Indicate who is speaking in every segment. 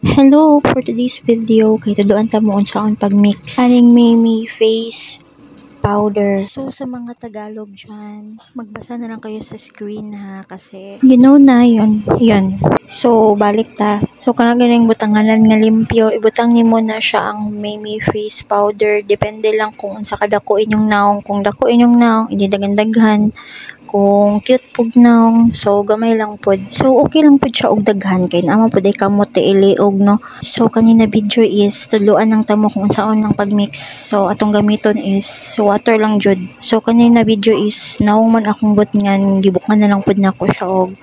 Speaker 1: Hello, for today's video, kay tuduan ta mo unsaon pag-mix aning Mimi face powder. So sa mga Tagalog dyan, magbasa na lang kayo sa screen ha, kasi you know na yun. So balik ta. So kana ganing butanganan nga limpyo, ibutang nimo na siya ang Mimi face powder. Depende lang kung unsa kadako inyong naong. Kung dako inyong naong, hindi daghan-daghan. Kung cute pug naong, so gamay lang pod. So okay lang pod siya og daghan kay naman pod ay kamot iliog no. So kanina video is tuluan ng tamo kung unsaon ng pagmix. So atong gamiton is water lang jud. So kanina video is naong man akong butngan, gibukan na lang pod nako siya og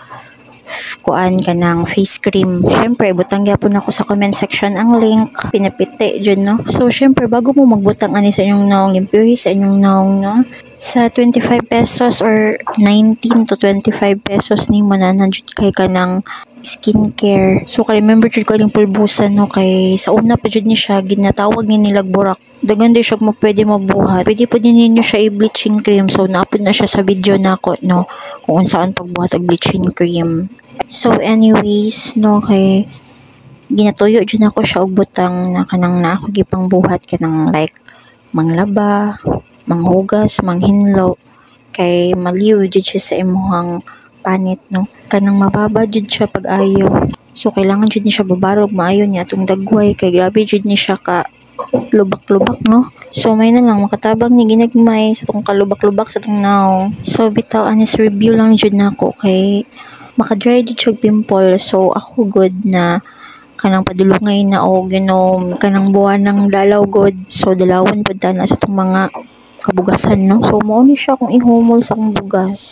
Speaker 1: kuan kanang face cream. Syempre butang gyapon ako sa comment section ang link, pinapiti jud no. So syempre bago mo magbutang ani sa inyong naong, limpyuhi sa inyong naong no. Sa 25 pesos or 19 to 25 pesos ni mananan jud kay kanang skincare. So kay remember jud ko aling pulbusan no, kay sa una pa jud ni siya ginatawag ni nilag burak. Dagan di siya mo pwede mabuhat. Pwede po din ninyo siya i-bleaching cream. So naapod na siya sa video nako no, kung saan pagbuhat og bleaching cream. So anyways no, kay ginatuyo jud nako siya og butang na kanang na ako gipang buhat kanang like manglaba, manghugas, manghinlaw, kay maliw jud siya sa imuhang panit no. Kanang mababa jud siya pag-ayo. So kailangan jud ni siya babarog maayo niya atong dagway kay grabe jud ni siya ka lubak-lubak no. So may na lang makatabang ni ginagmay sa tong kalubak-lubak sa tong naong. So bitaw anis review lang jud nako kay maka-dry jud siya pimple. So ako good na kanang padulungay na og kanang buwan ng dalaw god. So dalawon pud na sa tong mga kabugasan no. So mao ni siya kung ihumol sa akong bugas.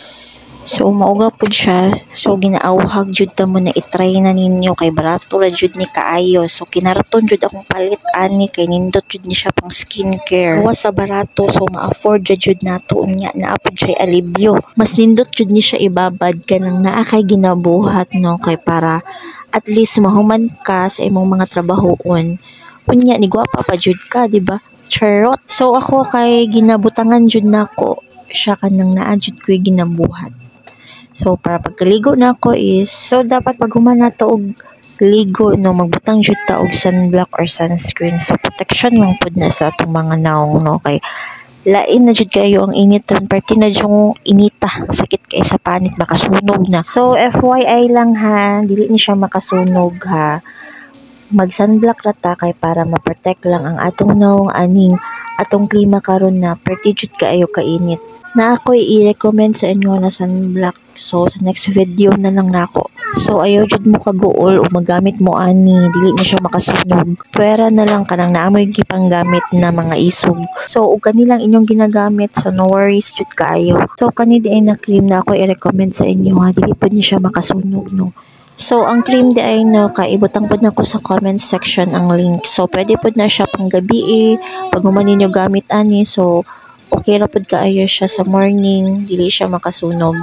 Speaker 1: So mauga pud siya. So ginaawhag jud ta mo na i-try na ninyo kay barato ra jud ni kaayo. So kinaraton jud akong palit ani kay nindot jud ni siya pang skincare. Gawas sa barato so ma-afford jud nato unya na apod siya alibyo. Mas nindot jud ni siya ibabad kanang naa kay ginabuhat no, kay para at least mahuman ka sa imong mga trabahoon. Unya ni gwapa pa jud ka, di ba? Charot. So ako kay ginabutangan jud nako siya kanang naa jud ko ginabuhat. So para pagkaligo nako is so dapat pag human nato og ligo no, magbutang jud ta og sunblock or sunscreen. So protection lang pud na sa atong mga naong no, kay lain na jud kayo ang init ton party na yung inita, sakit kay sa panit makasunog na. So FYI lang ha, dili ni siya makasunog ha. Mag sunblock ra ta kay para ma-protect lang ang atong naong aning atong klima karon na perti jud kaayo kainit. Na ako i-recommend sa inyo na sunblock. So sa next video na lang nako. So ayaw jud mo kaguol o magamit mo ani, dili na siya makasunog. Pwera na lang kanang naamoy gipanggamit na mga isog. So ug kanilang inyong ginagamit, so no worries jud kaayo. So kani di ay na cream na ako i-recommend sa inyo ha, dili pud ni siya makasunog no. So ang cream di ay no, kay ibutang pod nako sa comment section ang link. So pwede pod na siya pang gabi pag human ninyo gamit ani. So okay ra pod kaayo siya sa morning, dili siya makasunog.